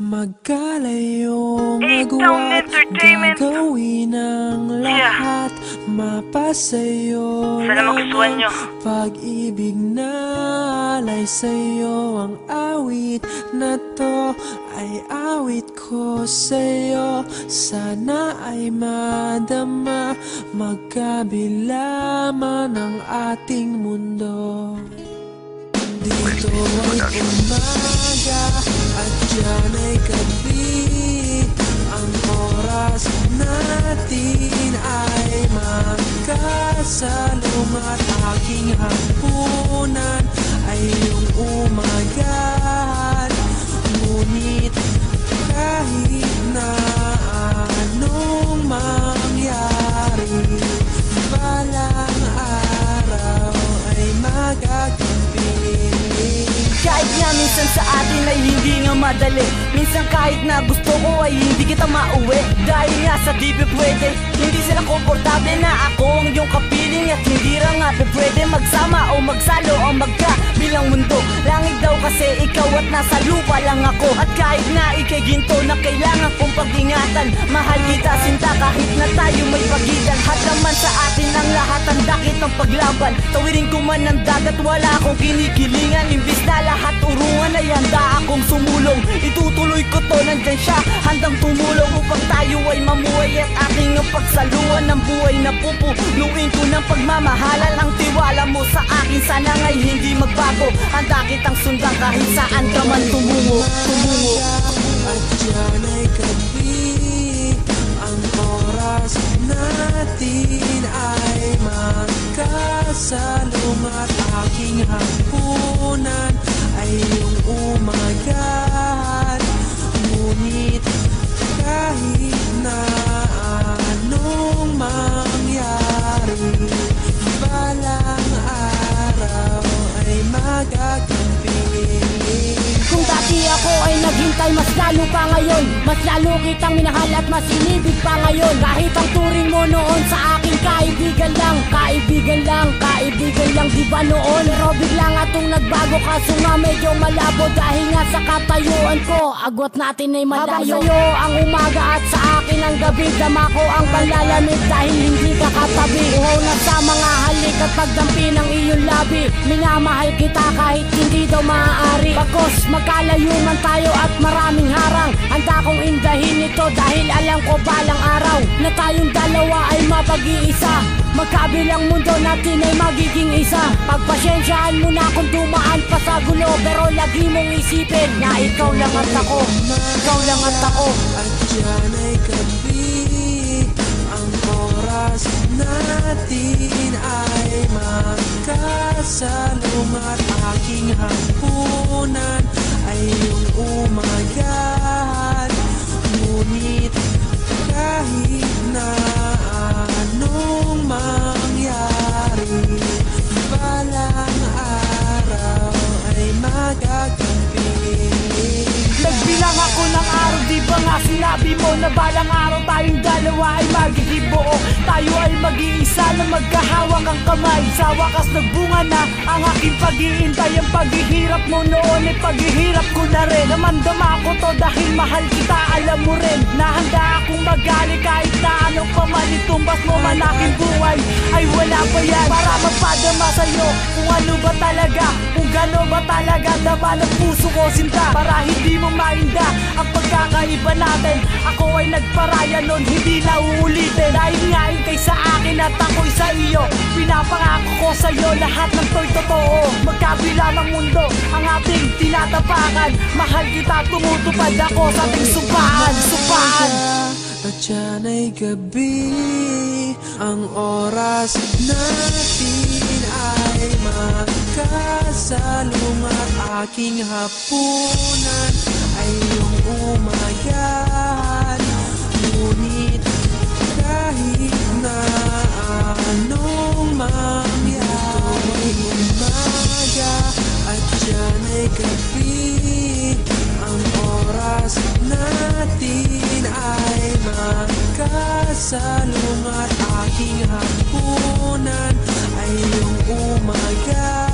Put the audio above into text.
Magkalayong agwat, gagawin ang lahat, mapasayo ng pag-ibig na alay sa'yo. Ang awit na to ay awit ko sa'yo, sana ay madama magkabila man ang ating mundo. Dito ay umaga at dyan ay gabi, ang oras natin ay magkasalungat. Aking hapunan ay iyong umagahan, ngunit kahit na anong mangyari, balang araw ay magagabi. Kahit nga minsan sa atin ay hindi nga madali, minsan kahit na gusto ko ay hindi kita mauwi. Dahil nga sa di pwede, hindi sila komportable na ako ang iyong kapiling. At hindi ra nga pwede magsama o magsalo o magkabilang mundo. Langit daw kasi ikaw at nasa lupa lang ako. At kahit na ikay ginto na kailangan kong pag-ingatan, mahal kita sinta kahit na tayo may pagitan. At naman sa atin ang lahat ang dakit ng paglaban. Tawirin ko man ang dagat, wala akong kinikilingan. Imbis na lahat urungan ay handa akong sumulong. Itutuloy ko to, nandyan siya handang tumulong upang tayo ay mamuhay at ating ang pagsaluhan ng buhay na pupuluin ko ng pagmamahalan. Ang tiwala mo sa akin sana ngay hindi magbago, handa kitang sundan kahit saan ka man tumungo. At dyan ay gabi, ang oras natin ay magkasalungat. Aking hapunan ay iyong umagahan, ngunit kahit na anong mangyari, balang araw ay magagabi. Kung dati ako ay naghintay, mas lalo pa ngayon, mas lalo kitang minahal at mas inibig pa ngayon. Kahit ang turing mo noon sa akin kaibigan lang, kaibigan lang, kaibigan lang, di ba noon? Pero bigla nga itong nagbago, kaso nga medyo malabo. Dahil nga sa katayuan ko, agwat natin ay malayo. Habang sa'yo ang umaga at sa akin ang gabi, dama ko ang panlalamig dahil hindi ka katabi. Uhaw na sa mga halik at pagdampi ng iyong labi, minamahal kita kahit hindi daw maaari. Bagos magkalayo man tayo at maraming harang, handa kong indahin ito dahil alam ko balang araw na tayong dalawa ay mapag-iisa. Magkabilang mundo natin ay magiging isa. Pagpasyensyahan mo na kung dumaan pa sa gulo, pero lagi mong isipin na ikaw lang at ako, ikaw lang at ako. At dyan ay gabi, ang oras natin ay magkasalungat. Aking hapunan ay iyong umagahan, ngunit kahit na anong mangyari, balang araw ay magagabi. Nagbilang ako ng araw, di ba nga sinabi mo na balang araw tayong dalawa ay magiging buo. Tayo ay mag-iisa na magkahawak ang kamay. Sa wakas nagbunga na ang aking pag-iintay. Ang paghihirap mo noon ay paghihirap ko na rin. Namandama ko to dahil mahal kita, alam mo rin. Nahanda akong magali kahit na anong paman itumbas mo man aking buhay ay wala pa yan para magpadama sa'yo kung ano ba talaga, kung gano'n ba talaga dama ng puso ko sinta. Para hindi mo mainda ang pagkakaiba natin, ako ay nagparaya nun, hindi na uulitin. Dahil nga kay sa akin at ako'y sa iyo, pinapangako ko sa'yo lahat ng to'y totoo. Magkabila ng mundo ang ating tinatapakan, mahal kita, tumutupad ako sa ating sumpaan. At dyan ay gabi, ang oras natin ay magkasalungat. Aking hapunan ay iyong umagahan, ngunit kahit na anong mangyari, umaga at dyan ay gabi, ang oras natin ay magkasalungat. Aking hapunan ay iyong umaga,